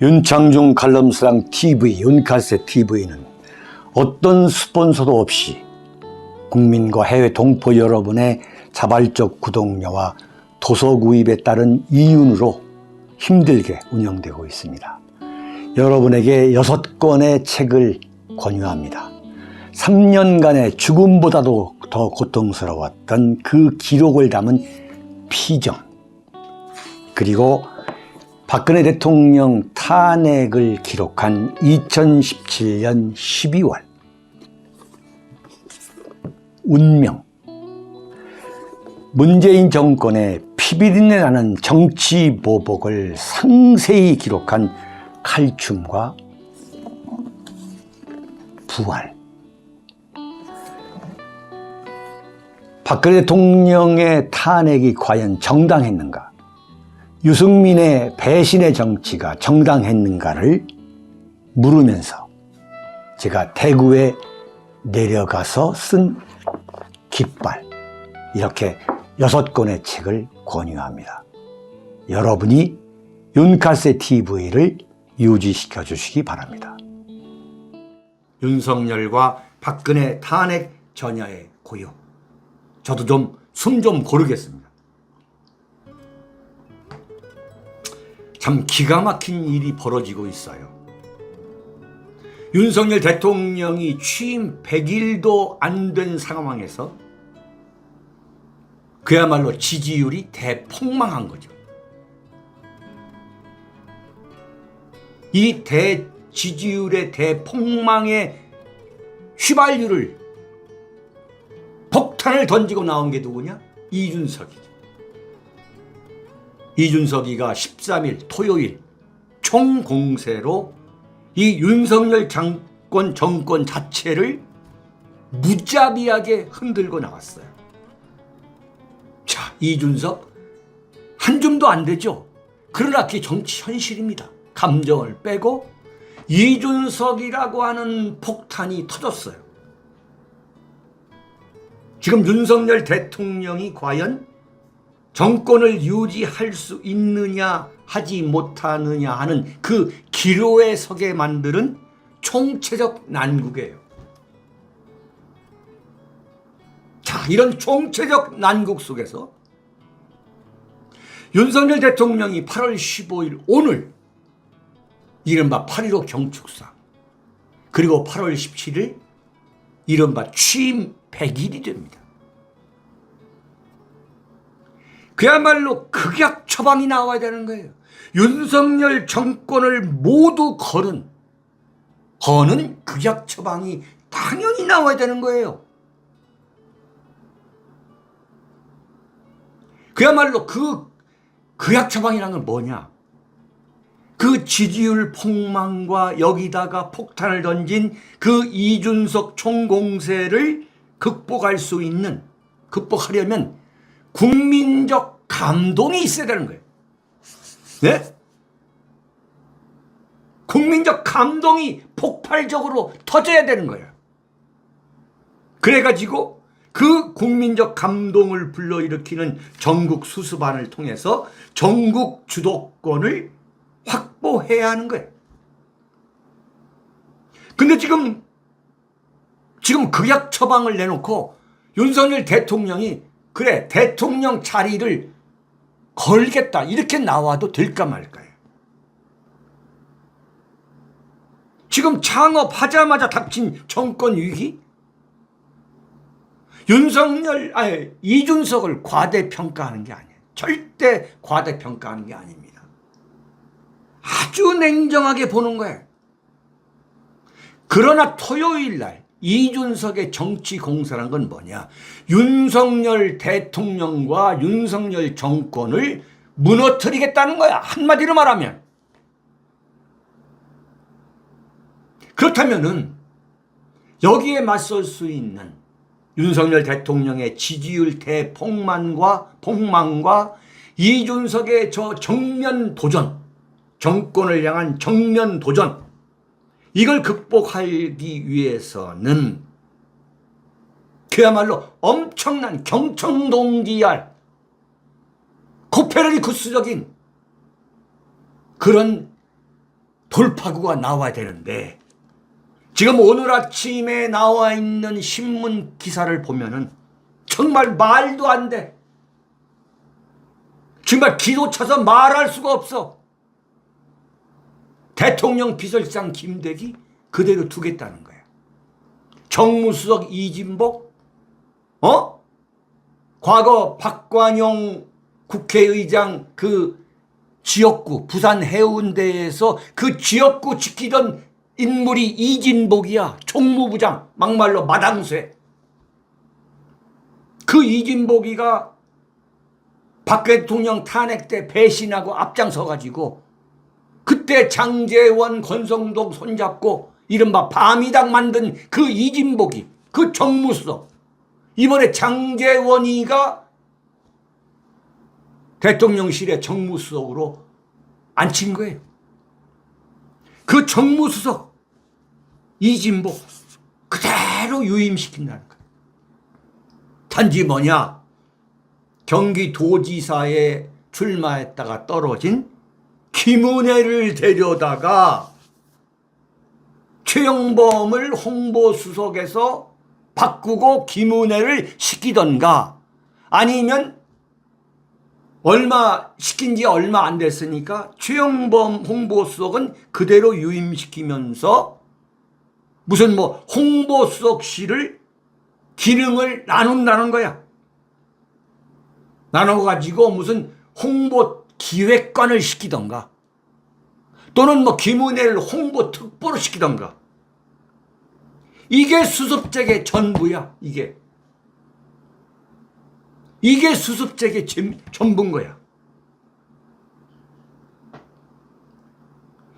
윤창중 칼럼스랑 TV, 윤칼세 TV는 어떤 스폰서도 없이 국민과 해외 동포 여러분의 자발적 구독료와 도서 구입에 따른 이윤으로 힘들게 운영되고 있습니다. 여러분에게 6권의 책을 권유합니다. 3년간의 죽음보다도 더 고통스러웠던 그 기록을 담은 피정, 그리고 박근혜 대통령 탄핵을 기록한 2017년 12월, 운명, 문재인 정권의 피비린내 나는 정치 보복을 상세히 기록한 칼춤과 부활, 박근혜 대통령의 탄핵이 과연 정당했는가, 유승민의 배신의 정치가 정당했는가를 물으면서 제가 대구에 내려가서 쓴 깃발, 이렇게 6권의 책을 권유합니다. 여러분이 윤칼세 TV를 유지시켜 주시기 바랍니다. 윤석열과 박근혜 탄핵 전야의 고요. 저도 좀 숨 좀 고르겠습니다. 참 기가 막힌 일이 벌어지고 있어요. 윤석열 대통령이 취임 100일도 안 된 상황에서 그야말로 지지율이 대폭망한 거죠. 이 지지율의 대폭망의 휘발유를, 폭탄을 던지고 나온 게 누구냐? 이준석이죠. 이준석이가 13일 토요일 총공세로 이 윤석열 정권 자체를 무자비하게 흔들고 나왔어요. 자, 이준석 한 줌도 안 되죠. 그러나 그게 정치 현실입니다. 감정을 빼고 이준석이라고 하는 폭탄이 터졌어요. 지금 윤석열 대통령이 과연 정권을 유지할 수 있느냐 하지 못하느냐 하는 그 기로에 서게 만드는 총체적 난국이에요. 자, 이런 총체적 난국 속에서 윤석열 대통령이 8월 15일 오늘 이른바 8.15 경축사, 그리고 8월 17일 이른바 취임 100일이 됩니다. 그야말로 극약 처방이 나와야 되는 거예요. 윤석열 정권을 모두 거는 극약 처방이 당연히 나와야 되는 거예요. 그야말로 그 극약 처방이라는 건 뭐냐? 그 지지율 폭망과 여기다가 폭탄을 던진 그 이준석 총공세를 극복하려면 국민적 감동이 있어야 되는 거예요. 네? 국민적 감동이 폭발적으로 터져야 되는 거예요. 그래가지고 그 국민적 감동을 불러일으키는 전국 수습안을 통해서 전국 주도권을 확보해야 하는 거예요. 근데 지금 극약 처방을 내놓고 윤석열 대통령이 그래 대통령 자리를 걸겠다 이렇게 나와도 될까 말까요? 지금 창업하자마자 닥친 정권 위기? 이준석을 과대평가하는 게 아니에요. 절대 과대평가하는 게 아닙니다. 아주 냉정하게 보는 거예요. 그러나 토요일 날 이준석의 정치 공세란 건 뭐냐? 윤석열 대통령과 윤석열 정권을 무너뜨리겠다는 거야. 한마디로 말하면. 그렇다면은 여기에 맞설 수 있는 윤석열 대통령의 지지율 대폭망과 이준석의 저 정면 도전, 정권을 향한 정면 도전, 이걸 극복하기 위해서는 그야말로 엄청난 경청동기할 코페르니쿠스적인 그런 돌파구가 나와야 되는데 지금 오늘 아침에 나와 있는 신문 기사를 보면은 정말 말도 안 돼. 정말 기도 차서 말할 수가 없어. 대통령 비서실장 김대기 그대로 두겠다는 거야. 정무수석 이진복, 과거 박관용 국회의장 그 지역구 부산 해운대에서 그 지역구 지키던 인물이 이진복이야. 총무부장, 막말로 마당쇠. 그 이진복이가 박 대통령 탄핵 때 배신하고 앞장서가지고 그때 장제원, 권성동 손잡고 이른바 밤이당 만든 그 이진복이, 그 정무수석, 이번에 장제원이가 대통령실의 정무수석으로 앉힌 거예요. 그 정무수석 이진복 그대로 유임시킨다는 거예요. 단지 뭐냐? 경기도지사에 출마했다가 떨어진 김은혜를 데려다가 최영범을 홍보수석에서 바꾸고 김은혜를 시키던가, 아니면 시킨 지 얼마 안 됐으니까 최영범 홍보수석은 그대로 유임시키면서 무슨 홍보수석실을 기능을 나눈다는 거야. 나눠가지고 무슨 홍보 기획관을 시키던가, 또는 김은혜를 홍보 특보로 시키던가. 이게 수습책의 전부야. 이게 수습책의 전부인 거야.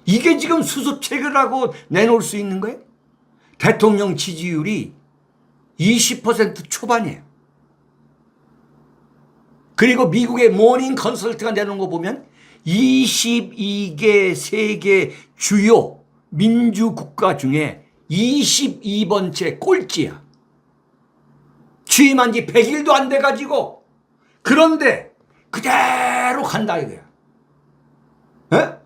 이게 지금 수습책이라고 내놓을 수 있는 거예요? 대통령 지지율이 20% 초반이에요. 그리고 미국의 모닝 컨설트가 내놓은 거 보면 22개 세계 주요 민주국가 중에 22번째 꼴찌야. 취임한 지 100일도 안 돼가지고. 그런데 그대로 간다 이거야. 에?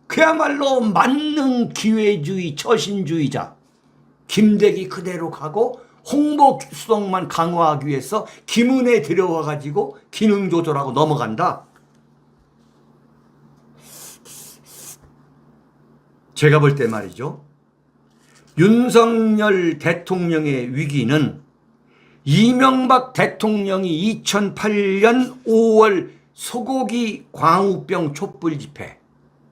그야말로 만능 기회주의 처신주의자 김대기 그대로 가고, 홍보수석만 강화하기 위해서 김은혜 데려와가지고 기능 조절하고 넘어간다. 제가 볼 때 말이죠, 윤석열 대통령의 위기는 이명박 대통령이 2008년 5월 소고기 광우병 촛불 집회,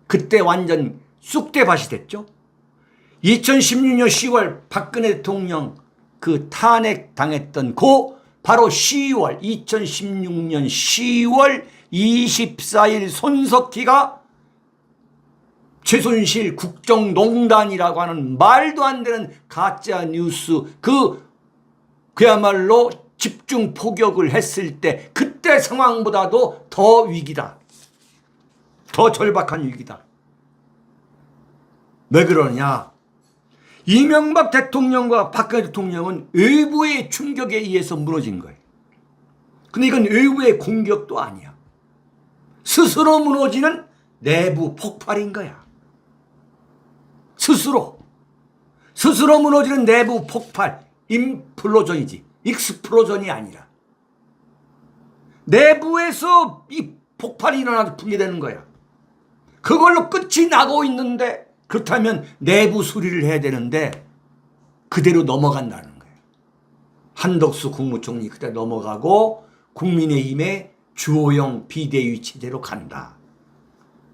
그때 완전 쑥대밭이 됐죠. 2016년 10월 박근혜 대통령 그 탄핵 당했던 바로 2016년 10월 24일 손석희가 최순실 국정농단이라고 하는 말도 안 되는 가짜 뉴스, 그야말로 집중 포격을 했을 때 그때 상황보다도 더 위기다. 더 절박한 위기다. 왜 그러냐? 이명박 대통령과 박근혜 대통령은 외부의 충격에 의해서 무너진 거예요. 근데 이건 외부의 공격도 아니야. 스스로 무너지는 내부 폭발인 거야. 스스로 무너지는 내부 폭발, 임플로전이지 익스플로전이 아니라 내부에서 이 폭발이 일어나서 붕괴되는 거야. 그걸로 끝이 나고 있는데, 그렇다면 내부 수리를 해야 되는데 그대로 넘어간다는 거예요. 한덕수 국무총리 그때 넘어가고 국민의힘의 주호영 비대위 체제로 간다.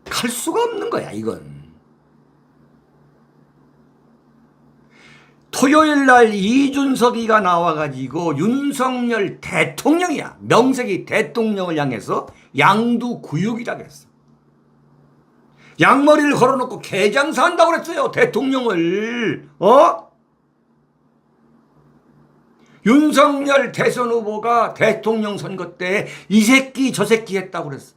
갈 수가 없는 거야 이건. 토요일 날 이준석이가 나와가지고 윤석열 대통령이야, 명색이 대통령을 향해서 양두구육이라고 했어. 양머리를 걸어놓고 개장사한다고 그랬어요, 대통령을. 윤석열 대선 후보가 대통령 선거 때 이 새끼 저 새끼 했다고 그랬어.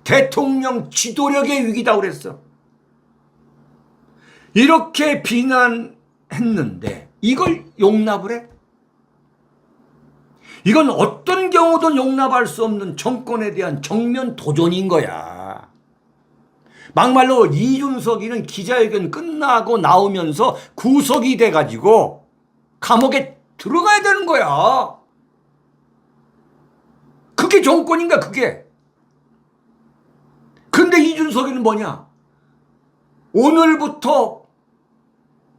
대통령 지도력의 위기다 그랬어. 이렇게 비난했는데 이걸 용납을 해? 이건 어떤 경우도 용납할 수 없는 정권에 대한 정면 도전인 거야. 막말로 이준석이는 기자회견 끝나고 나오면서 구속이 돼가지고 감옥에 들어가야 되는 거야. 그게 정권인가 그게. 근데 이준석이는 뭐냐? 오늘부터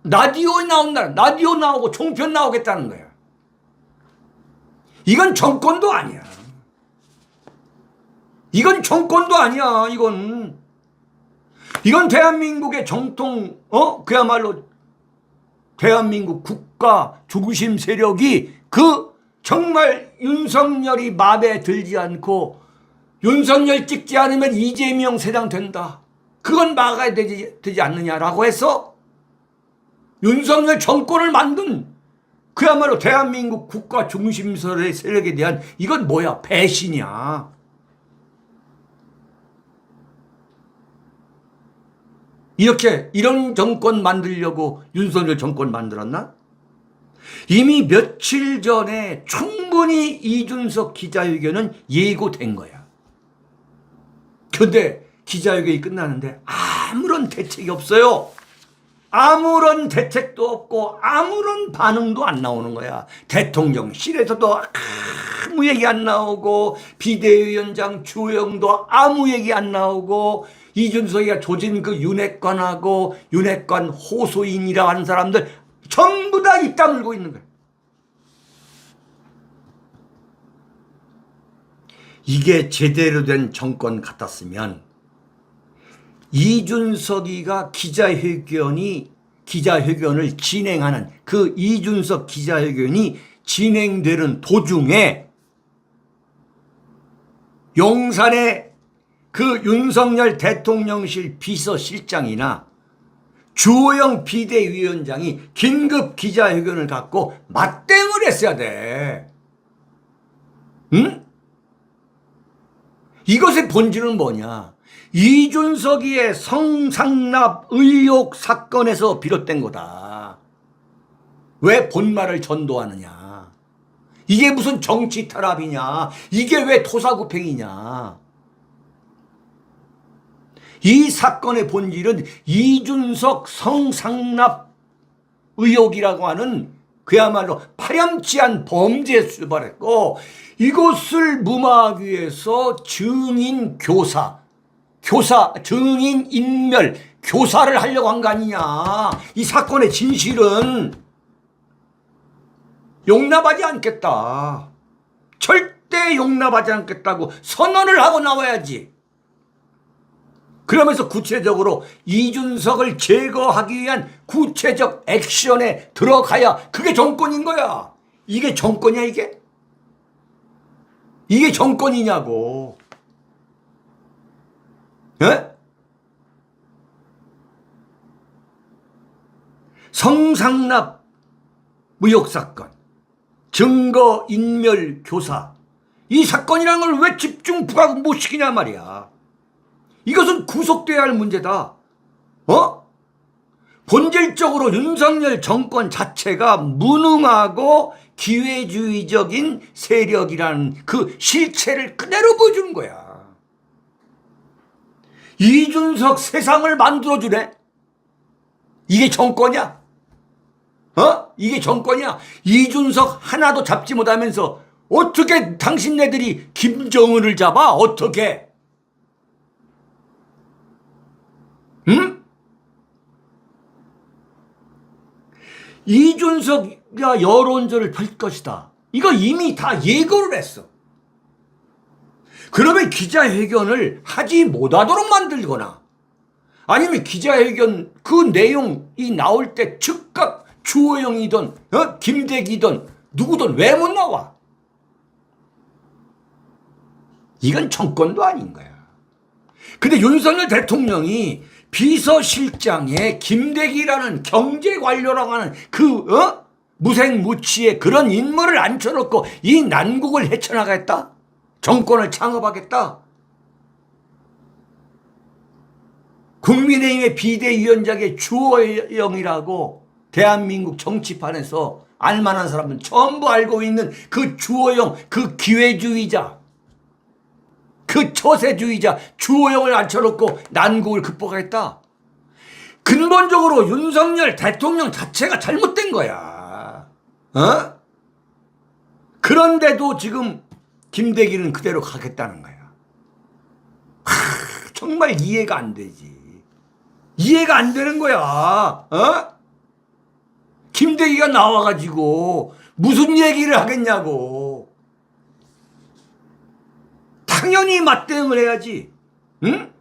라디오에 나온다. 라디오 나오고 종편 나오겠다는 거야. 이건 정권도 아니야. 이건 정권도 아니야. 이건 대한민국의 정통, 그야말로 대한민국 국가 중심 세력이 정말 윤석열이 마음에 들지 않고 윤석열 찍지 않으면 이재명 세당 된다. 그건 막아야 되지 않느냐라고 해서 윤석열 정권을 만든 그야말로 대한민국 국가 중심 세력에 대한 이건 뭐야? 배신이야. 이런 정권 만들려고 윤석열 정권 만들었나? 이미 며칠 전에 충분히 이준석 기자회견은 예고된 거야. 근데 기자회견이 끝나는데 아무런 대책이 없어요. 아무런 대책도 없고 아무런 반응도 안 나오는 거야. 대통령실에서도 아무 얘기 안 나오고 비대위원장 주호영도 아무 얘기 안 나오고 이준석이가 조진 그 윤핵관하고 윤핵관 호소인이라고 하는 사람들 전부 다 입 다물고 있는 거야. 이게 제대로 된 정권 같았으면 이준석이가 기자회견을 진행하는 그 이준석 기자회견이 진행되는 도중에 용산의 그 윤석열 대통령실 비서실장이나 주호영 비대위원장이 긴급 기자회견을 갖고 맞대응을 했어야 돼. 응? 이것의 본질은 뭐냐? 이준석이의 성상납 의혹 사건에서 비롯된 거다. 왜 본말을 전도하느냐? 이게 무슨 정치 탄압이냐? 이게 왜 토사구팽이냐? 이 사건의 본질은 이준석 성상납 의혹이라고 하는 그야말로 파렴치한 범죄에 출발했고 이것을 무마하기 위해서 증인 증인 인멸, 교사를 하려고 한 거 아니냐. 이 사건의 진실은 용납하지 않겠다. 절대 용납하지 않겠다고 선언을 하고 나와야지. 그러면서 구체적으로 이준석을 제거하기 위한 구체적 액션에 들어가야 그게 정권인 거야. 이게 정권이야 이게? 이게 정권이냐고. 예? 성상납 의혹사건, 증거인멸 교사, 이 사건이라는 걸 왜 집중 부각 못 시키냐 말이야. 이것은 구속돼야 할 문제다. 본질적으로 윤석열 정권 자체가 무능하고 기회주의적인 세력이라는 그 실체를 그대로 보여주는 거야. 이준석 세상을 만들어주네? 이게 정권이야? 이게 정권이야? 이준석 하나도 잡지 못하면서 어떻게 당신네들이 김정은을 잡아? 어떻게? 응? 이준석이가 여론전을 펼 것이다. 이거 이미 다 예고를 했어. 그러면 기자회견을 하지 못하도록 만들거나 아니면 기자회견 그 내용이 나올 때 즉각 주호영이든 김대기든 누구든 왜 못 나와? 이건 정권도 아닌 거야. 근데 윤석열 대통령이 비서실장에 김대기라는 경제관료라고 하는 무색무취의 그런 인물을 앉혀놓고 이 난국을 헤쳐나가겠다? 정권을 창업하겠다? 국민의힘의 비대위원장의 주호영이라고 대한민국 정치판에서 알만한 사람은 전부 알고 있는 그 주호영, 그 기회주의자, 그 그 처세주의자 주호영을 앉혀놓고 난국을 극복하겠다. 근본적으로 윤석열 대통령 자체가 잘못된 거야. 어? 그런데도 지금 김대기는 그대로 가겠다는 거야. 정말 이해가 안 되지. 이해가 안 되는 거야. 어? 김대기가 나와가지고 무슨 얘기를 하겠냐고. 당연히 맞대응을 해야지. 응?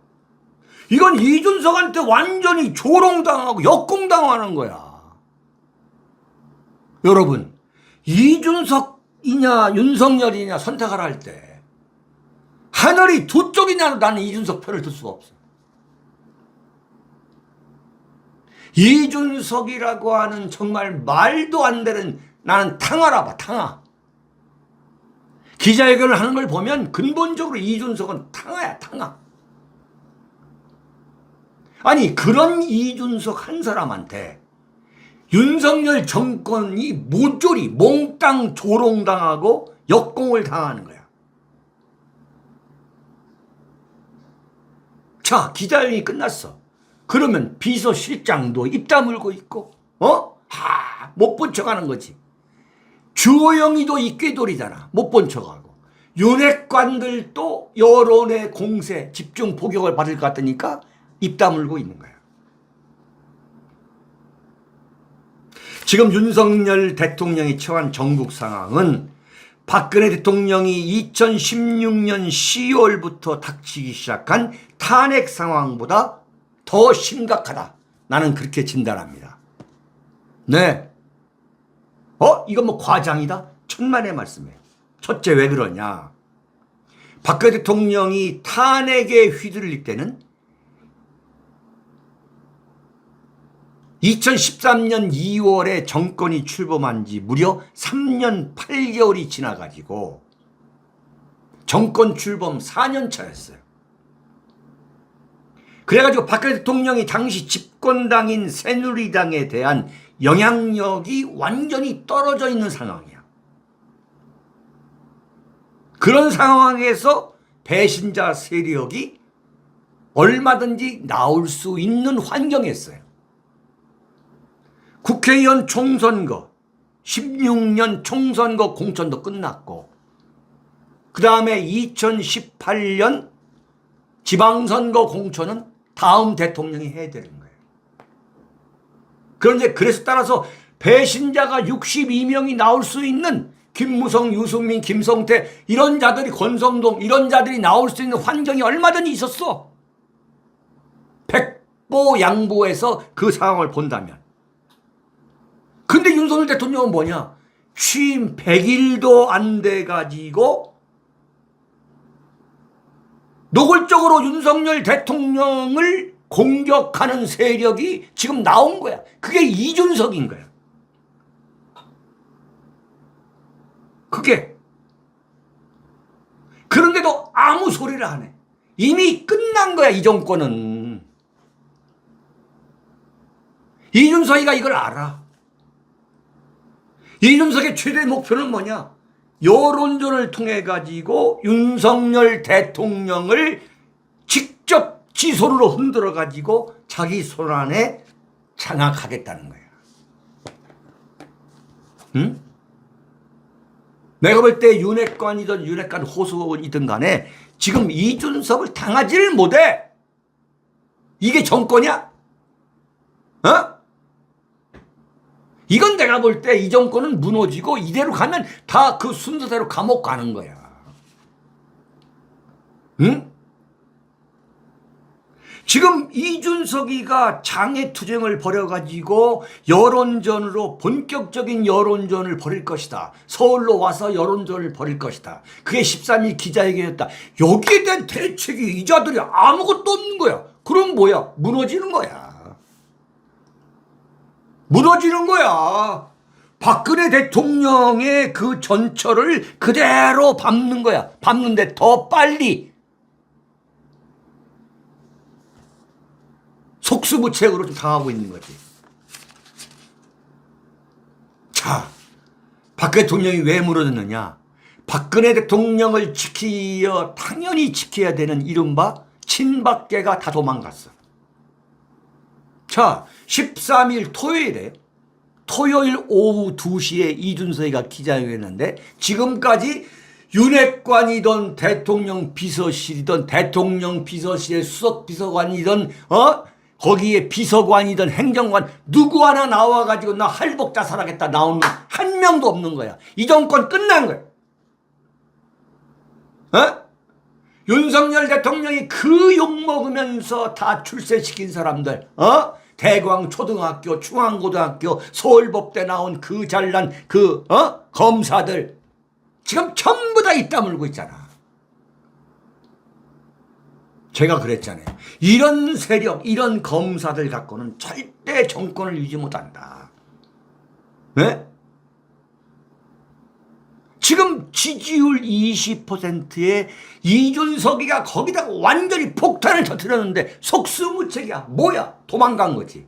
이건 이준석한테 완전히 조롱당하고 역공당하는 거야. 여러분, 이준석이냐 윤석열이냐 선택을 할 때 하늘이 두 쪽이냐도 나는 이준석 편을 들 수가 없어. 이준석이라고 하는 정말 말도 안 되는, 나는 탕화라 봐, 탕화. 기자회견을 하는 걸 보면 근본적으로 이준석은 탕화야, 탕화. 아니, 그런 이준석 한 사람한테 윤석열 정권이 모조리 몽땅 조롱당하고 역공을 당하는 거야. 자, 기자회견이 끝났어. 그러면 비서실장도 입 다물고 있고, 못 본 척 하는 거지. 주호영이도 이 꾀돌이잖아. 못 본 척하고. 윤핵관들도 여론의 공세, 집중 포격을 받을 것 같으니까 입 다물고 있는 거야. 지금 윤석열 대통령이 처한 전국 상황은 박근혜 대통령이 2016년 10월부터 닥치기 시작한 탄핵 상황보다 더 심각하다. 나는 그렇게 진단합니다. 네. 이건 뭐 과장이다? 천만의 말씀이에요. 첫째, 왜 그러냐. 박근혜 대통령이 탄핵에 휘둘릴 때는 2013년 2월에 정권이 출범한 지 무려 3년 8개월이 지나가지고 정권 출범 4년 차였어요. 그래가지고 박근혜 대통령이 당시 집권당인 새누리당에 대한 영향력이 완전히 떨어져 있는 상황이야. 그런 상황에서 배신자 세력이 얼마든지 나올 수 있는 환경이었어요. 국회의원 총선거, 16년 총선거 공천도 끝났고, 그 다음에 2018년 지방선거 공천은 다음 대통령이 해야 되는 거예요. 그런데 그래서 따라서 배신자가 62명이 나올 수 있는 김무성, 유승민, 김성태 이런 자들이, 권성동 이런 자들이 나올 수 있는 환경이 얼마든지 있었어. 백보양보해서 그 상황을 본다면. 근데 윤석열 대통령은 뭐냐? 취임 100일도 안 돼가지고 노골적으로 윤석열 대통령을 공격하는 세력이 지금 나온 거야. 그게 이준석인 거야. 그게. 그런데도 아무 소리를 안 해. 이미 끝난 거야, 이 정권은. 이준석이가 이걸 알아. 이준석의 최대 목표는 뭐냐? 여론전을 통해 가지고 윤석열 대통령을 직접 지손으로 흔들어 가지고 자기 손 안에 장악하겠다는 거야. 응? 내가 볼 때 윤핵관이든 윤핵관 호소이든 간에 지금 이준석을 당하지를 못해. 이게 정권이야? 이건 내가 볼 때 이 정권은 무너지고 이대로 가면 다 그 순서대로 감옥 가는 거야. 응? 지금 이준석이가 장애투쟁을 벌여가지고 여론전으로 본격적인 여론전을 벌일 것이다. 서울로 와서 여론전을 벌일 것이다. 그게 13일 기자회견이었다. 여기에 대한 대책이 이 자들이 아무것도 없는 거야. 그럼 뭐야? 무너지는 거야. 무너지는 거야. 박근혜 대통령의 그 전철을 그대로 밟는 거야. 밟는데 더 빨리 속수무책으로 좀 당하고 있는 거지. 자, 박 대통령이 왜 무너졌느냐? 박근혜 대통령을 당연히 지켜야 되는 이른바 친박계가 다 도망갔어. 자, 13일 토요일 오후 2시에 이준석이가 기자회견했는데 지금까지 윤핵관이든 대통령 비서실이든 대통령 비서실의 수석비서관이든 거기에 비서관이든 행정관 누구 하나 나와가지고 나 할복 자살하겠다 나오는 한 명도 없는 거야. 이 정권 끝난 거야. 윤석열 대통령이 그 욕먹으면서 다 출세시킨 사람들, 대광 초등학교, 중앙고등학교, 서울법대 나온 그 잘난 검사들 지금 전부 다 입 다물고 있잖아. 제가 그랬잖아요. 이런 세력, 이런 검사들 갖고는 절대 정권을 유지 못한다. 네? 지금 지지율 20%에 이준석이가 거기다가 완전히 폭탄을 터뜨렸는데 속수무책이야. 뭐야? 도망간 거지.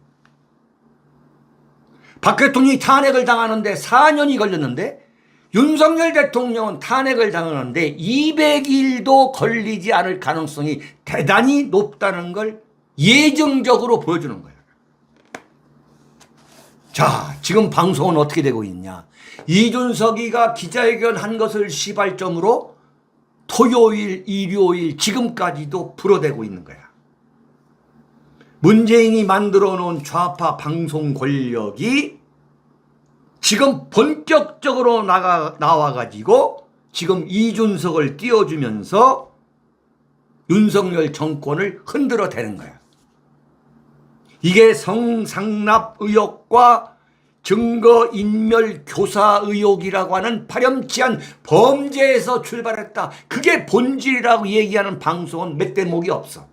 박 대통령이 탄핵을 당하는데 4년이 걸렸는데 윤석열 대통령은 탄핵을 당하는데 200일도 걸리지 않을 가능성이 대단히 높다는 걸 예정적으로 보여주는 거야. 자, 지금 방송은 어떻게 되고 있냐. 이준석이가 기자회견 한 것을 시발점으로 토요일, 일요일 지금까지도 불어대고 있는 거야. 문재인이 만들어 놓은 좌파 방송 권력이 지금 본격적으로 나와가지고 지금 이준석을 띄워주면서 윤석열 정권을 흔들어 대는 거야. 이게 성상납 의혹과 증거인멸 교사 의혹이라고 하는 파렴치한 범죄에서 출발했다. 그게 본질이라고 얘기하는 방송은 몇 대목이 없어.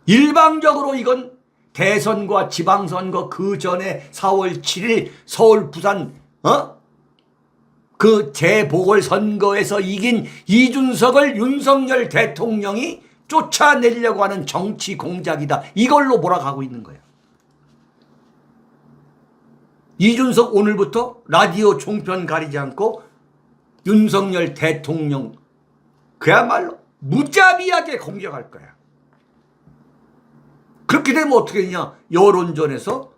일방적으로 이건 대선과 지방선거 그 전에 4월 7일 서울 부산 그 재보궐선거에서 이긴 이준석을 윤석열 대통령이 쫓아내려고 하는 정치 공작이다. 이걸로 몰아가고 있는 거야. 이준석 오늘부터 라디오 종편 가리지 않고 윤석열 대통령 그야말로 무자비하게 공격할 거야. 그렇게 되면 어떻게 되냐. 여론전에서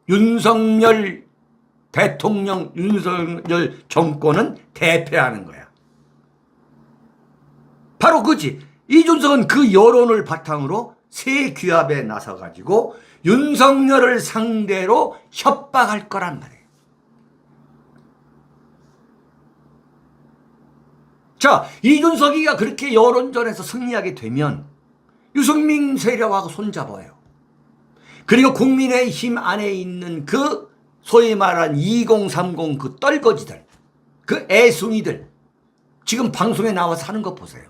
윤석열 대통령, 윤석열 정권은 대패하는 거야. 바로 그지. 이준석은 그 여론을 바탕으로 새 규합에 나서가지고 윤석열을 상대로 협박할 거란 말이에요. 자, 이준석이가 그렇게 여론전에서 승리하게 되면 유승민 세력하고 손잡아요. 그리고 국민의힘 안에 있는 그 소위 말한 2030 그 떨거지들, 그 애순이들 지금 방송에 나와서 하는 거 보세요.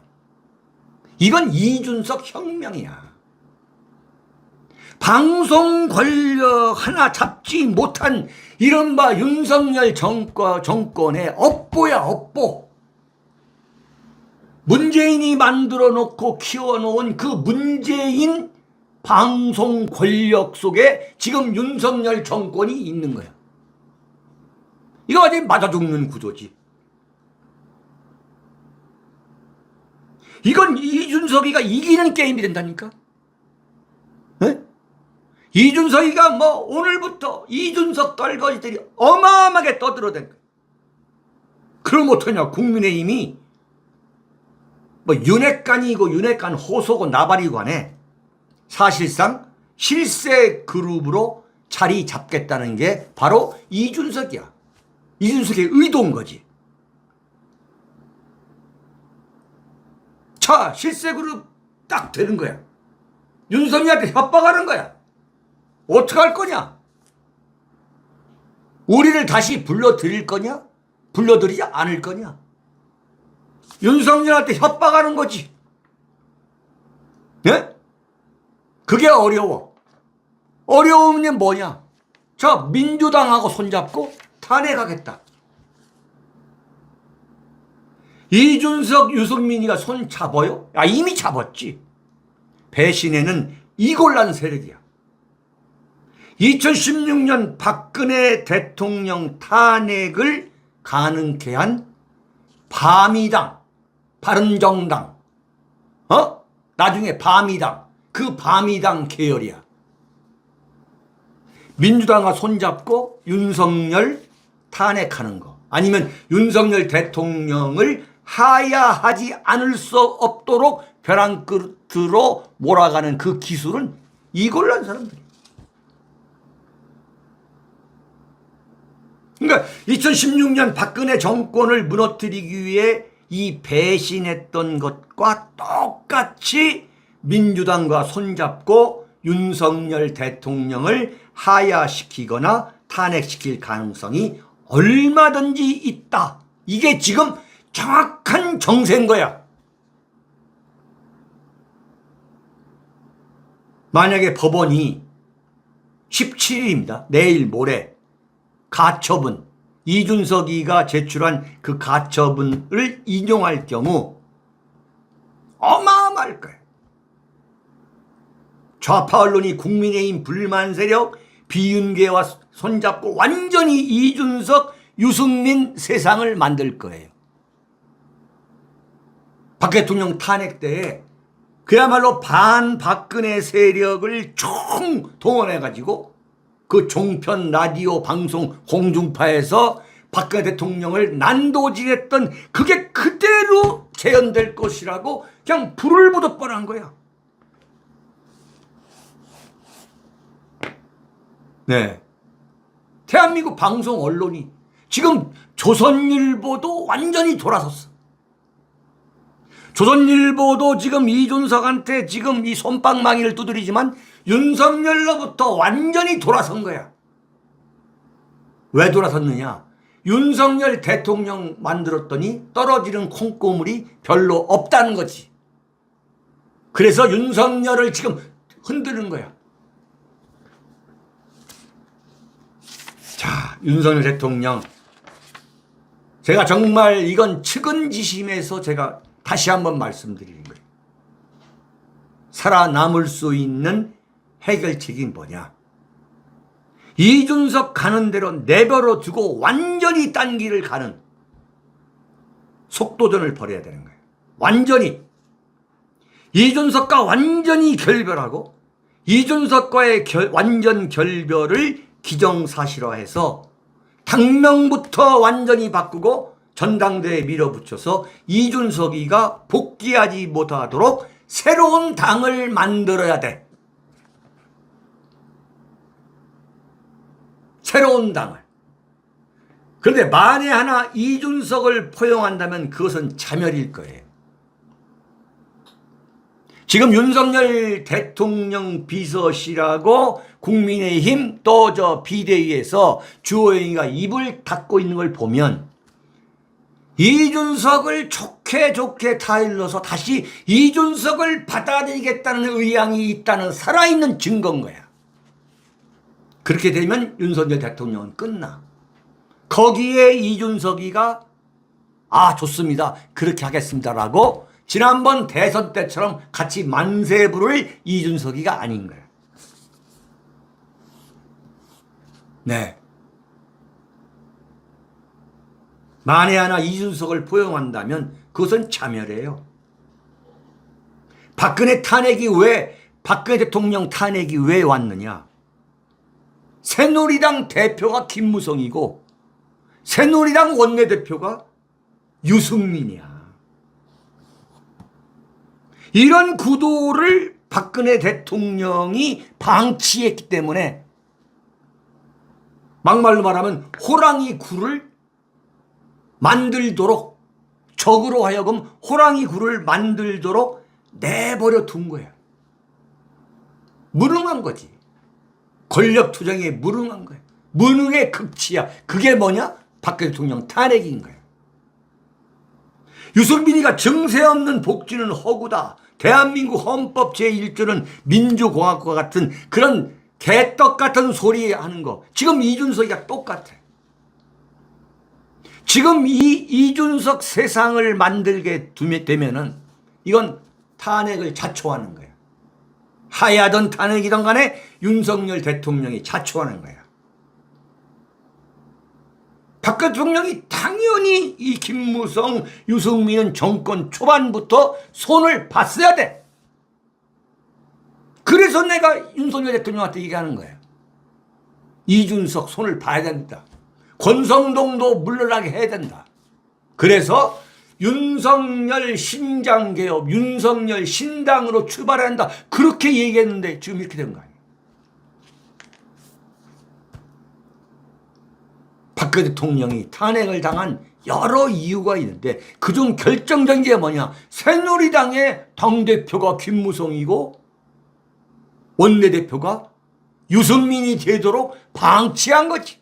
이건 이준석 혁명이야. 방송 권력 하나 잡지 못한 이른바 윤석열 정권의 업보야, 업보. 문재인이 만들어 놓고 키워놓은 그 문재인 방송 권력 속에 지금 윤석열 정권이 있는 거야. 이거 완전히 맞아 죽는 구조지. 이건 이준석이가 이기는 게임이 된다니까. 네? 이준석이가 뭐 오늘부터 이준석 떨거지들이 어마어마하게 떠들어댄 거야. 그럼 어떠냐. 국민의힘이 뭐 윤핵관이고 윤핵관 호소고 나발이고 간에 사실상 실세 그룹으로 자리 잡겠다는 게 바로 이준석이야. 이준석의 의도인 거지. 자, 실세 그룹 딱 되는 거야. 윤석열한테 협박하는 거야. 어떻게 할 거냐? 우리를 다시 불러들일 거냐? 불러들이지 않을 거냐? 윤석열한테 협박하는 거지. 네? 그게 어려워. 어려움이 뭐냐? 자, 민주당하고 손잡고 탄핵하겠다. 이준석, 유승민이가 손 잡아요? 아, 이미 잡았지. 배신에는 이골란 세력이야. 2016년 박근혜 대통령 탄핵을 가능케 한 바미당, 바른정당, 나중에 바미당, 그 바미당 계열이야. 민주당과 손잡고 윤석열 탄핵하는 거, 아니면 윤석열 대통령을 하야하지 않을 수 없도록 벼랑 끝으로 몰아가는 그 기술은 이걸로 한 사람들이. 그러니까 2016년 박근혜 정권을 무너뜨리기 위해 이 배신했던 것과 똑같이 민주당과 손잡고 윤석열 대통령을 하야시키거나 탄핵시킬 가능성이 얼마든지 있다. 이게 지금 정확한 정세인 거야. 만약에 법원이 17일입니다. 내일 모레 가처분, 이준석이가 제출한 그 가처분을 인용할 경우 어마어마할 거예요. 좌파 언론이 국민의힘 불만 세력 비윤계와 손잡고 완전히 이준석, 유승민 세상을 만들 거예요. 박 대통령 탄핵 때에 그야말로 반박근혜 세력을 총동원해가지고 그 종편 라디오 방송 공중파에서 박근혜 대통령을 난도질했던 그게 그대로 재현될 것이라고 그냥 불을 보듯 뻔한 거야. 네. 대한민국 방송 언론이 지금 조선일보도 완전히 돌아섰어. 조선일보도 지금 이준석한테 지금 이 솜방망이를 두드리지만 윤석열로부터 완전히 돌아선 거야. 왜 돌아섰느냐? 윤석열 대통령 만들었더니 떨어지는 콩고물이 별로 없다는 거지. 그래서 윤석열을 지금 흔드는 거야. 자, 윤석열 대통령, 제가 정말 이건 측은지심에서 제가 다시 한번 말씀드리는 거예요. 살아남을 수 있는 해결책이 뭐냐? 이준석 가는 대로 내버려 두고 완전히 딴 길을 가는 속도전을 벌여야 되는 거예요. 완전히. 이준석과 완전히 결별하고 이준석과의 완전 결별을 기정사실화해서 당명부터 완전히 바꾸고 전당대회에 밀어붙여서 이준석이가 복귀하지 못하도록 새로운 당을 만들어야 돼. 새로운 당을. 그런데 만에 하나 이준석을 포용한다면 그것은 자멸일 거예요. 지금 윤석열 대통령 비서실하고 국민의힘 또 저 비대위에서 주호영이가 입을 닫고 있는 걸 보면 이준석을 좋게 타일러서 다시 이준석을 받아들이겠다는 의향이 있다는 살아있는 증거인 거야. 그렇게 되면 윤석열 대통령은 끝나. 거기에 이준석이가 좋습니다. 그렇게 하겠습니다라고 지난번 대선 때처럼 같이 만세 부를 이준석이가 아닌 거야. 네. 만에 하나 이준석을 포용한다면 그것은 자멸이에요. 박근혜 대통령 탄핵이 왜 왔느냐? 새누리당 대표가 김무성이고 새누리당 원내대표가 유승민이야. 이런 구도를 박근혜 대통령이 방치했기 때문에 막말로 말하면 호랑이 굴을 만들도록, 적으로 하여금 호랑이 굴을 만들도록 내버려 둔 거야. 무능한 거지. 권력 투쟁에 무능한 거야. 무능의 극치야. 그게 뭐냐? 박근혜 대통령 탄핵인 거야. 유승민이가 증세 없는 복지는 허구다. 대한민국 헌법 제1조는 민주공화국과 같은 그런 개떡 같은 소리 하는 거. 지금 이준석이가 똑같아. 지금 이준석 세상을 만들게 되면은 이건 탄핵을 자초하는 거야. 하야든 탄핵이든 간에 윤석열 대통령이 자초하는 거야. 박근혜 대통령이 당연히 이 김무성, 유승민은 정권 초반부터 손을 봤어야 돼. 그래서 내가 윤석열 대통령한테 얘기하는 거예요. 이준석 손을 봐야 된다. 권성동도 물러나게 해야 된다. 그래서 윤석열 신장개혁, 윤석열 신당으로 출발해야 한다. 그렇게 얘기했는데 지금 이렇게 된 거 아니에요. 박근혜 대통령이 탄핵을 당한 여러 이유가 있는데 그중 결정적인 게 뭐냐. 새누리당의 당대표가 김무성이고 원내대표가 유승민이 되도록 방치한 거지.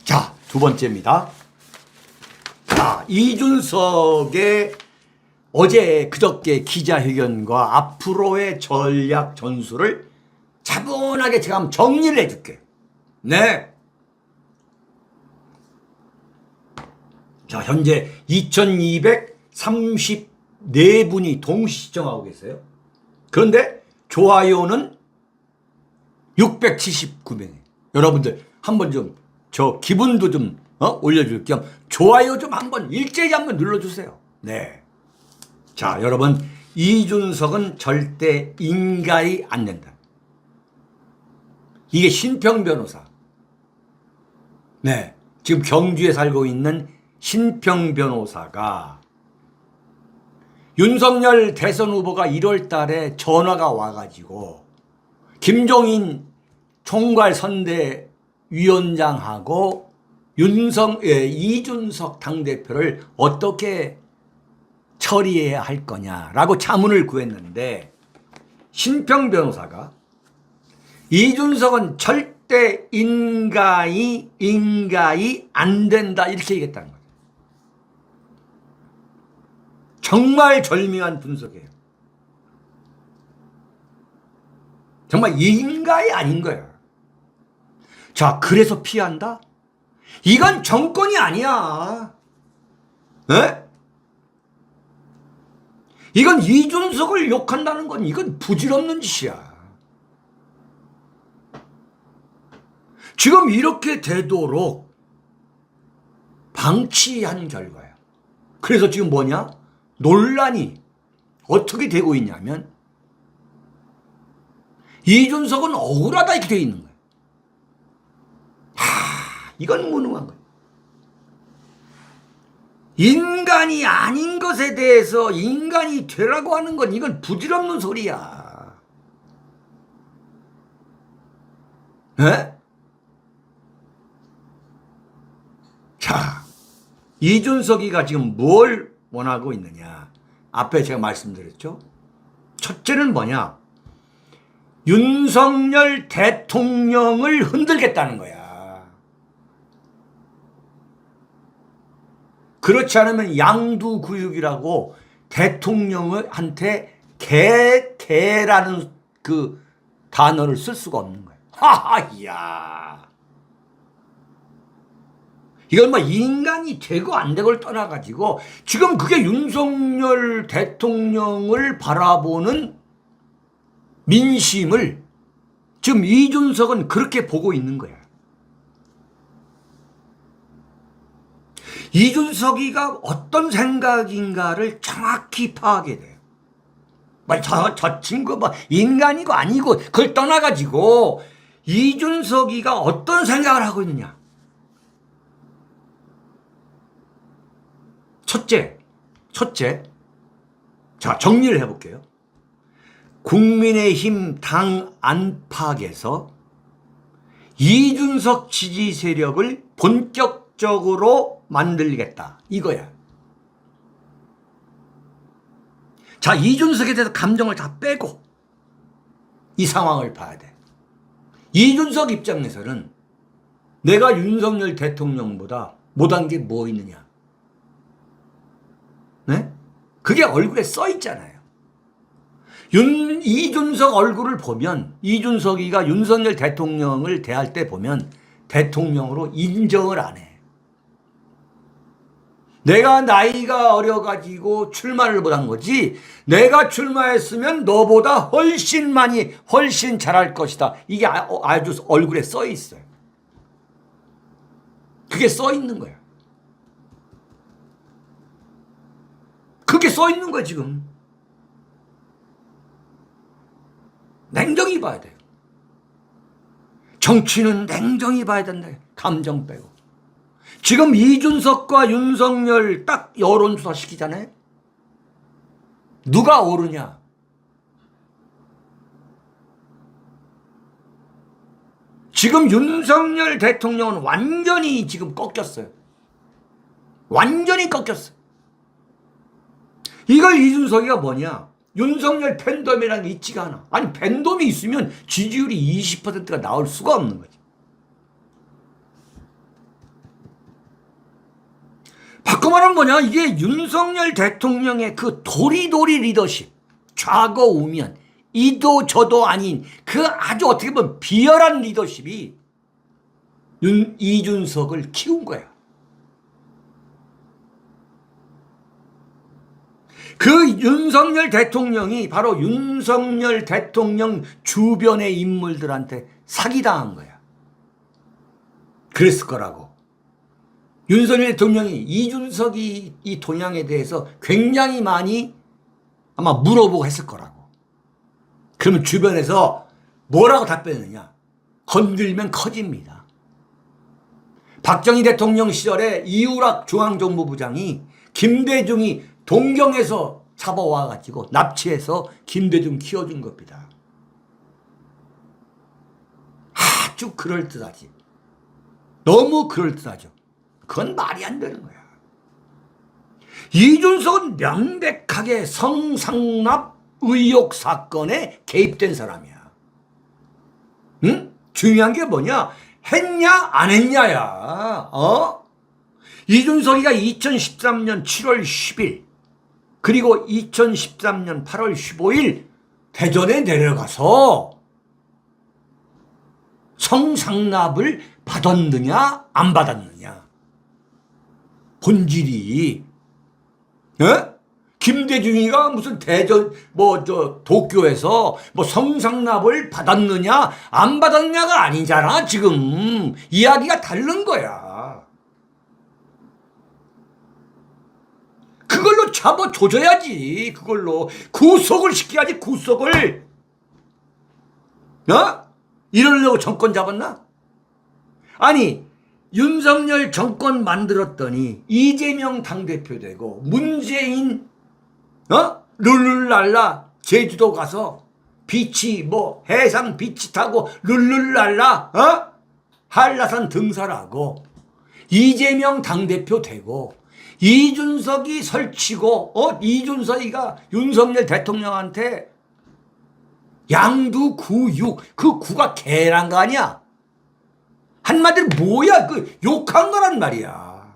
자, 두 번째입니다. 자, 이준석의 어제 그저께 기자회견과 앞으로의 전략 전술을 차분하게 제가 한번 정리를 해줄게요. 네. 자, 현재 2234분이 동시 시청하고 계세요. 그런데 좋아요는 679명이에요. 여러분들 한번 좀 저 기분도 좀 올려줄 겸 좋아요 좀 한번 일제히 한번 눌러주세요. 네. 자, 여러분 이준석은 절대 인가이 안 된다. 이게 신평 변호사. 네. 지금 경주에 살고 있는 신평 변호사가 윤석열 대선 후보가 1월 달에 전화가 와가지고 김종인 총괄선대위원장하고 이준석 당대표를 어떻게 처리해야 할 거냐라고 자문을 구했는데 신평 변호사가 이준석은 절대 인가이 안 된다 이렇게 얘기했다는 거예요. 정말 절묘한 분석이에요. 정말 인가이 아닌 거예요. 자, 그래서 피한다? 이건 정권이 아니야. 네? 이건 이준석을 욕한다는 건 이건 부질없는 짓이야. 지금 이렇게 되도록 방치한 결과야. 그래서 지금 뭐냐? 논란이 어떻게 되고 있냐면 이준석은 억울하다 이렇게 되어 있는 거야. 이건 무능한 거야. 인간이 아닌 것에 대해서 인간이 되라고 하는 건 이건 부질없는 소리야. 에? 자, 이준석이가 지금 뭘 원하고 있느냐. 앞에 제가 말씀드렸죠. 첫째는 뭐냐. 윤석열 대통령을 흔들겠다는 거야. 그렇지 않으면 양두구육이라고 대통령한테 개라는 그 단어를 쓸 수가 없는 거야. 하하야. 이건 뭐 인간이 되고 안 되고를 떠나가지고 지금 그게 윤석열 대통령을 바라보는 민심을 지금 이준석은 그렇게 보고 있는 거야. 이준석이가 어떤 생각인가를 정확히 파악해야 돼요. 저 친구 뭐 인간이고 아니고 그걸 떠나가지고 이준석이가 어떤 생각을 하고 있느냐. 첫째. 자, 정리를 해볼게요. 국민의힘 당 안팎에서 이준석 지지 세력을 본격적으로 만들겠다. 이거야. 자, 이준석에 대해서 감정을 다 빼고 이 상황을 봐야 돼. 이준석 입장에서는 내가 윤석열 대통령보다 못한 게 뭐 있느냐. 네? 그게 얼굴에 써 있잖아요. 이준석 얼굴을 보면 이준석이가 윤석열 대통령을 대할 때 보면 대통령으로 인정을 안 해. 내가 나이가 어려가지고 출마를 못한 거지, 내가 출마했으면 너보다 훨씬 많이 훨씬 잘할 것이다. 이게 아주 얼굴에 써 있어요. 그게 써 있는 거야. 그게 써 있는 거야 지금. 냉정히 봐야 돼요. 정치는 냉정히 봐야 된다. 감정 빼고. 지금 이준석과 윤석열 딱 여론조사 시키잖아요. 누가 오르냐? 지금 윤석열 대통령은 완전히 지금 꺾였어요. 완전히 꺾였어요. 이걸 이준석이가 뭐냐? 윤석열 팬덤이라는 게 있지가 않아. 아니 팬덤이 있으면 지지율이 20%가 나올 수가 없는 거지. 바꿔 말하면 뭐냐? 이게 윤석열 대통령의 그 도리도리 리더십, 좌거 우면, 이도 저도 아닌 그 아주 어떻게 보면 비열한 리더십이 이준석을 키운 거야. 그 윤석열 대통령이 바로 윤석열 대통령 주변의 인물들한테 사기당한 거야. 그랬을 거라고. 윤석열 대통령이 이준석이 이 동향에 대해서 굉장히 많이 아마 물어보고 했을 거라고. 그러면 주변에서 뭐라고 답변했느냐? 건들면 커집니다. 박정희 대통령 시절에 이우락 중앙정보부장이 김대중이 동경에서 잡아와가지고 납치해서 김대중 키워준 겁니다. 아주 그럴듯하지. 너무 그럴듯하죠. 그건 말이 안 되는 거야. 이준석은 명백하게 성상납 의혹 사건에 개입된 사람이야. 응? 중요한 게 뭐냐? 했냐 안 했냐야. 이준석이가 2013년 7월 10일 그리고 2013년 8월 15일 대전에 내려가서 성상납을 받았느냐 안 받았느냐. 본질이 김대중이가 무슨 대전 도쿄에서 성상납을 받았느냐 안 받았느냐가 아니잖아. 지금 이야기가 다른 거야. 그걸로 잡아줘야지. 그걸로 구속을 시켜야지. 구속을. 이러려고 정권 잡았나? 아니 윤석열 정권 만들었더니 이재명 당대표 되고 문재인 룰루랄라 제주도 가서 비치 해상 비치 타고 룰루랄라 한라산 등산하고 이재명 당대표 되고 이준석이 설치고 이준석이가 윤석열 대통령한테 양두 구육 그 구가 개란 거 아니야? 한마디로 뭐야? 그 욕한 거란 말이야.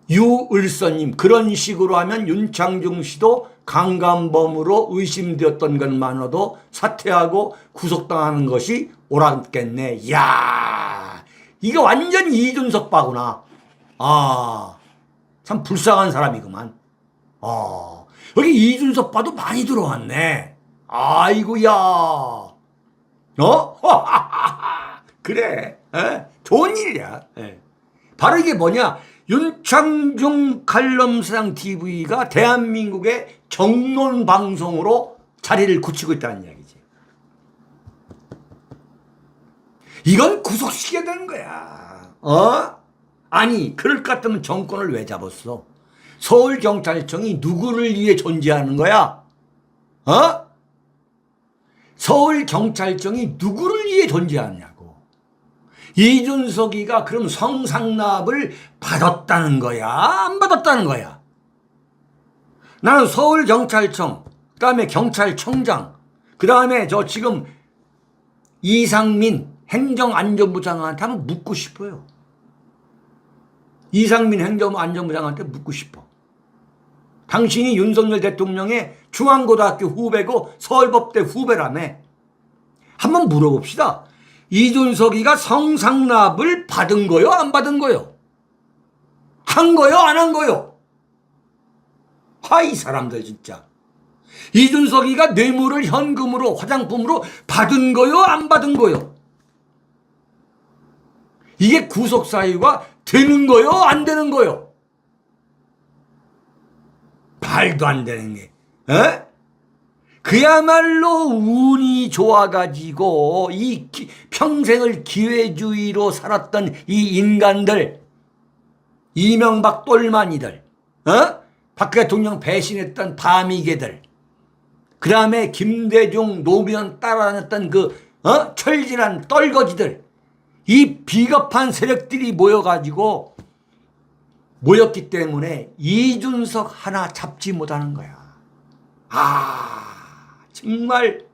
유을선님, 그런 식으로 하면 윤창중 씨도 강간범으로 의심되었던 것만으로도 사퇴하고 구속당하는 것이 옳았겠네. 이야, 이거 완전 이준석 바구나. 참 불쌍한 사람이구만. 여기 이준석 바도 많이 들어왔네. 아이고야. 그래. 좋은 일이야. 바로 이게 뭐냐. 윤창중 칼럼사장 TV가 대한민국의 정론 방송으로 자리를 굳히고 있다는 이야기지. 이건 구속시켜야 되는 거야. 아니 그럴 것 같으면 정권을 왜 잡았어? 서울경찰청이 누구를 위해 존재하는 거야? 서울경찰청이 누구를 위해 존재하냐고. 이준석이가 그럼 성상납을 받았다는 거야? 안 받았다는 거야? 나는 서울경찰청, 그 다음에 경찰청장, 그 다음에 지금 이상민 행정안전부장한테 한번 묻고 싶어요. 이상민 행정안전부장한테 묻고 싶어. 당신이 윤석열 대통령의 중앙고등학교 후배고 서울법대 후배라며. 한번 물어봅시다. 이준석이가 성상납을 받은 거요? 안 받은 거요? 한 거요? 안 한 거요? 이 사람들 진짜. 이준석이가 뇌물을 현금으로 화장품으로 받은 거요? 안 받은 거요? 이게 구속사유가 되는 거요? 안 되는 거요? 말도 안 되는 게. 그야말로 운이 좋아가지고 평생을 기회주의로 살았던 이 인간들, 이명박 똘마니들, 박 대통령 배신했던 바미개들, 그 다음에 김대중 노무현 따라다녔던 철질한 떨거지들, 이 비겁한 세력들이 모였기 때문에 이준석 하나 잡지 못하는 거야. 정말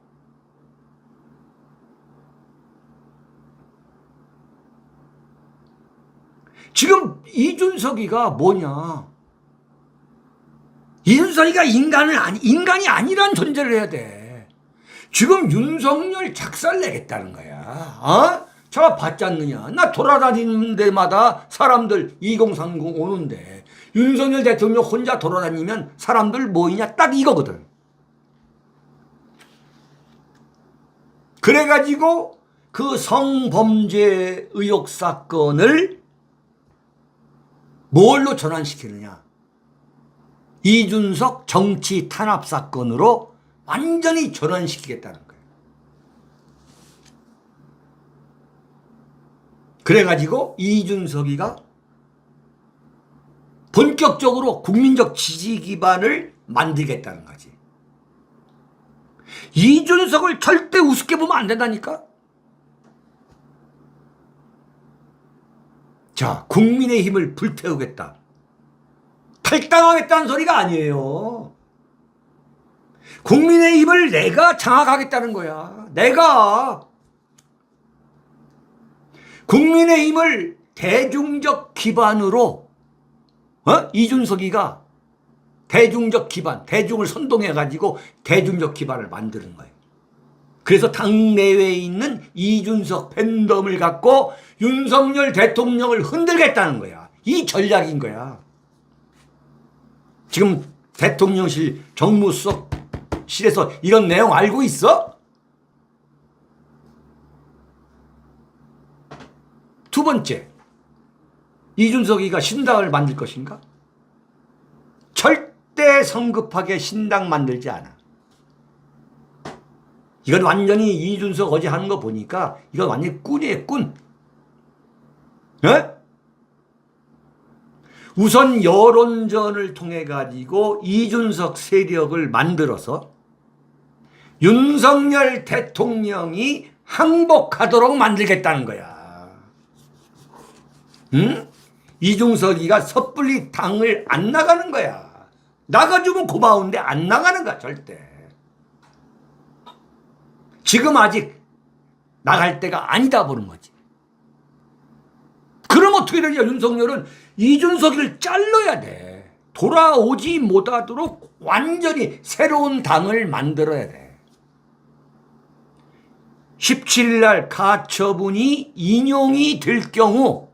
지금 이준석이가 뭐냐? 이준석이가 인간이 아니란 존재를 해야 돼. 지금 윤석열 작살내겠다는 거야. 저 봤지 않느냐? 나 돌아다니는 데마다 사람들 2030 오는데 윤석열 대통령 혼자 돌아다니면 사람들 뭐이냐? 딱 이거거든. 그래가지고 그 성범죄 의혹 사건을 뭘로 전환시키느냐? 이준석 정치 탄압 사건으로 완전히 전환시키겠다는 거예요. 그래가지고 이준석이가 본격적으로 국민적 지지 기반을 만들겠다는 거지. 이준석을 절대 우습게 보면 안 된다니까. 자, 국민의힘을 불태우겠다. 탈당하겠다는 소리가 아니에요. 국민의힘을 내가 장악하겠다는 거야. 내가 국민의힘을 대중적 기반으로 이준석이가 대중적 기반, 대중을 선동해가지고 대중적 기반을 만드는 거예요. 그래서 당내외에 있는 이준석 팬덤을 갖고 윤석열 대통령을 흔들겠다는 거야. 이 전략인 거야. 지금 대통령실 정무수석실에서 이런 내용 알고 있어? 두 번째, 이준석이가 신당을 만들 것인가? 절대 성급하게 신당 만들지 않아. 이건 완전히 이준석 어제 하는 거 보니까 이건 완전히 꾼이에요, 꾼. 우선 여론전을 통해 가지고 이준석 세력을 만들어서 윤석열 대통령이 항복하도록 만들겠다는 거야. 이준석이가 섣불리 당을 안 나가는 거야. 나가주면 고마운데 안 나가는 거야, 절대. 지금 아직 나갈 때가 아니다 보는 거지. 그럼 어떻게 되냐? 윤석열은 이준석이를 잘라야 돼. 돌아오지 못하도록 완전히 새로운 당을 만들어야 돼. 17일 날 가처분이 인용이 될 경우,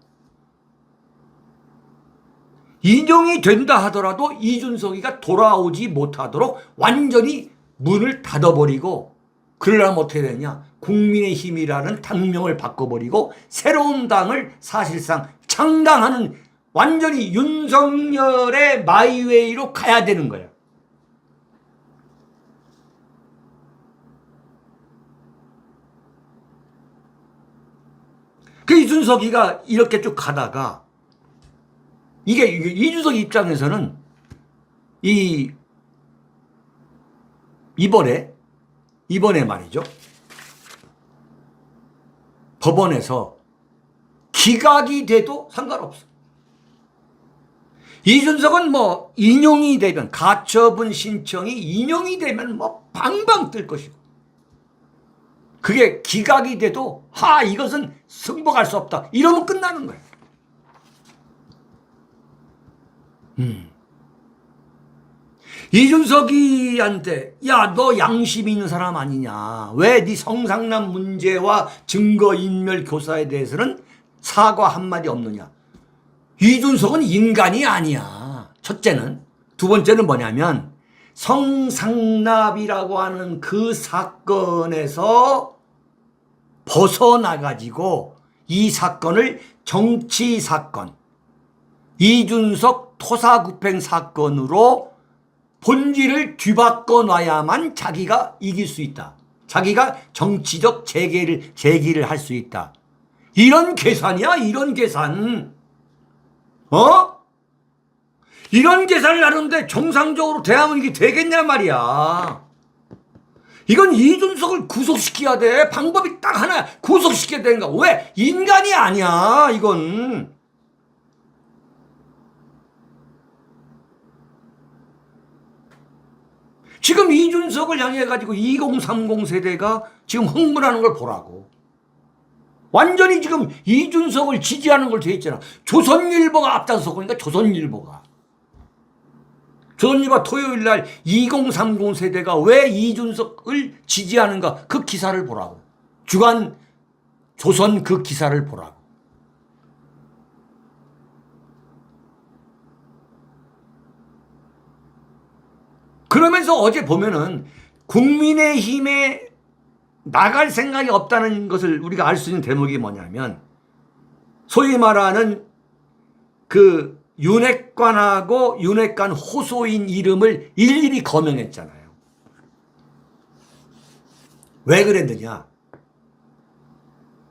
인용이 된다 하더라도 이준석이가 돌아오지 못하도록 완전히 문을 닫아버리고, 그러려면 어떻게 되냐? 국민의힘이라는 당명을 바꿔버리고 새로운 당을 사실상 창당하는, 완전히 윤석열의 마이웨이로 가야 되는 거야. 그 이준석이가 이렇게 쭉 가다가 이게 이준석 입장에서는 이번에 말이죠. 법원에서 기각이 돼도 상관없어. 이준석은 뭐 인용이 되면, 가처분 신청이 인용이 되면 뭐 방방 뜰 것이고, 그게 기각이 돼도 이것은 승복할 수 없다 이러면 끝나는 거예요. 이준석이한테 야, 너 양심 있는 사람 아니냐, 왜 네 성상남 문제와 증거인멸 교사에 대해서는 사과 한마디 없느냐. 이준석은 인간이 아니야, 첫째는. 두 번째는 뭐냐면 성상납이라고 하는 그 사건에서 벗어나가지고 이 사건을 정치 사건, 이준석 토사구팽 사건으로 본질을 뒤바꿔 놔야만 자기가 이길 수 있다. 자기가 정치적 재기를 할 수 있다. 이런 계산이야, 이런 계산. 이런 계산을 하는데 정상적으로 대한민국이 되겠냐 말이야. 이건 이준석을 구속시켜야 돼. 방법이 딱 하나, 구속시켜야 되는 거야. 왜? 인간이 아니야, 이건. 지금 이준석을 향해 가지고 2030 세대가 지금 흥분하는 걸 보라고. 완전히 지금 이준석을 지지하는 걸 돼 있잖아. 조선일보가 앞장서. 그러니까 조선일보가 토요일 날 2030 세대가 왜 이준석을 지지하는가, 그 기사를 보라고. 주간 조선 그 기사를 보라고. 그러면서 어제 보면은 국민의힘에 나갈 생각이 없다는 것을 우리가 알 수 있는 대목이 뭐냐면, 소위 말하는 그 윤핵관하고 윤핵관 호소인 이름을 일일이 거명했잖아요. 왜 그랬느냐?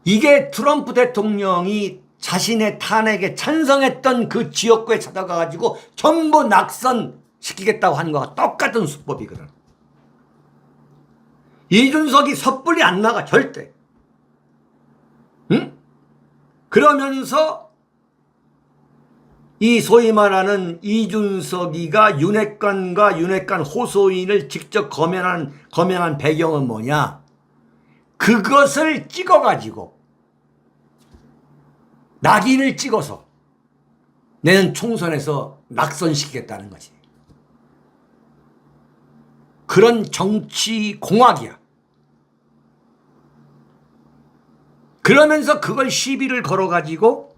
이게 트럼프 대통령이 자신의 탄핵에 찬성했던 그 지역구에 찾아가가지고 전부 낙선시키겠다고 하는 거와 똑같은 수법이거든. 이준석이 섣불리 안 나가, 절대. 응? 그러면서 이 소위 말하는 이준석이가 윤핵관과 윤핵관 호소인을 직접 거명한 배경은 뭐냐? 그것을 찍어가지고 낙인을 찍어서 내년 총선에서 낙선시키겠다는 거지. 그런 정치 공학이야. 그러면서 그걸 시비를 걸어가지고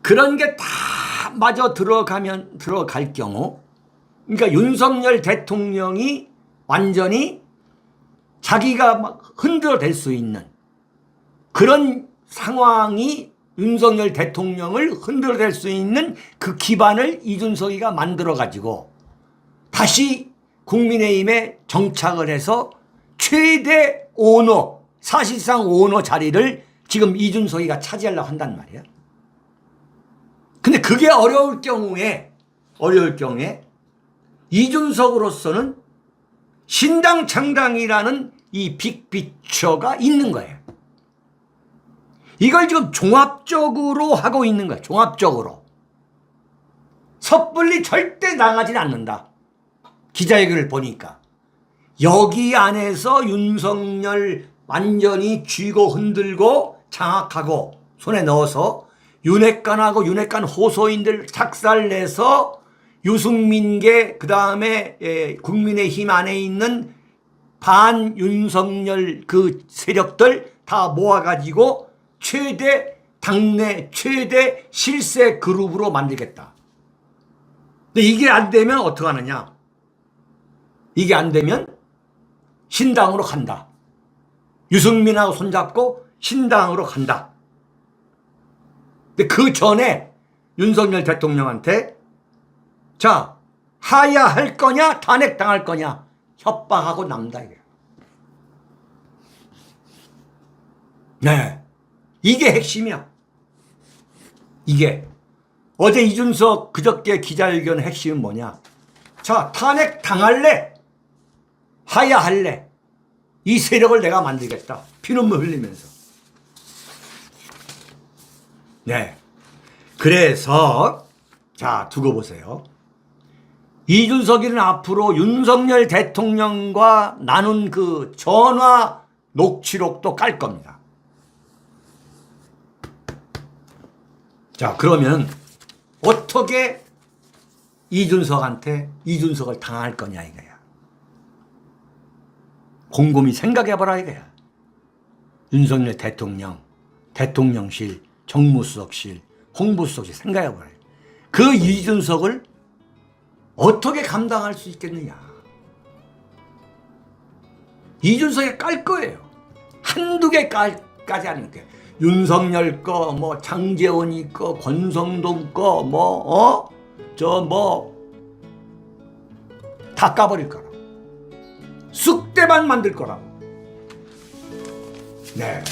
그런 게 다 마저 들어갈 경우, 그러니까 윤석열 대통령이 완전히 자기가 막 흔들어댈 수 있는 그런 상황이, 윤석열 대통령을 흔들어댈 수 있는 그 기반을 이준석이가 만들어가지고 다시 국민의힘에 정착을 해서 최대 오너, 사실상 오너 자리를 지금 이준석이가 차지하려고 한단 말이야. 근데 그게 어려울 경우에 이준석으로서는 신당 창당이라는 이 빅피처가 있는 거예요. 이걸 지금 종합적으로 하고 있는 거예요. 종합적으로. 섣불리 절대 나가지는 않는다. 기자회견을 보니까. 여기 안에서 윤석열 완전히 쥐고 흔들고 장악하고 손에 넣어서 윤핵관하고 윤핵관 호소인들 착살내서 유승민계, 그 다음에 국민의힘 안에 있는 반윤석열 그 세력들 다 모아가지고 당내 최대 실세 그룹으로 만들겠다. 근데 이게 안 되면 어떡하느냐? 이게 안 되면 신당으로 간다. 유승민하고 손잡고 신당으로 간다. 근데 그 전에 윤석열 대통령한테 자, 하야할 거냐 탄핵당할 거냐 협박하고 남다 이거야. 네, 이게 핵심이야. 이게 어제 이준석 그저께 기자회견 핵심은 뭐냐? 자, 탄핵당할래? 하야할래? 이 세력을 내가 만들겠다. 피눈물 흘리면서. 네. 그래서 자, 두고 보세요. 이준석이는 앞으로 윤석열 대통령과 나눈 그 전화 녹취록도 깔 겁니다. 자, 그러면 어떻게 이준석을 당할 거냐 이거야. 곰곰이 생각해보라 이거야. 윤석열 대통령, 대통령실, 정무수석실, 홍보수석실 생각해보라. 그 이준석을 어떻게 감당할 수 있겠느냐. 이준석이 깔 거예요. 한두 개 까지 아닙니까? 윤석열 거, 뭐 장제원이 거, 권성동 거, 다 까버릴 거라고. 쑥대만 만들 거라고. 네.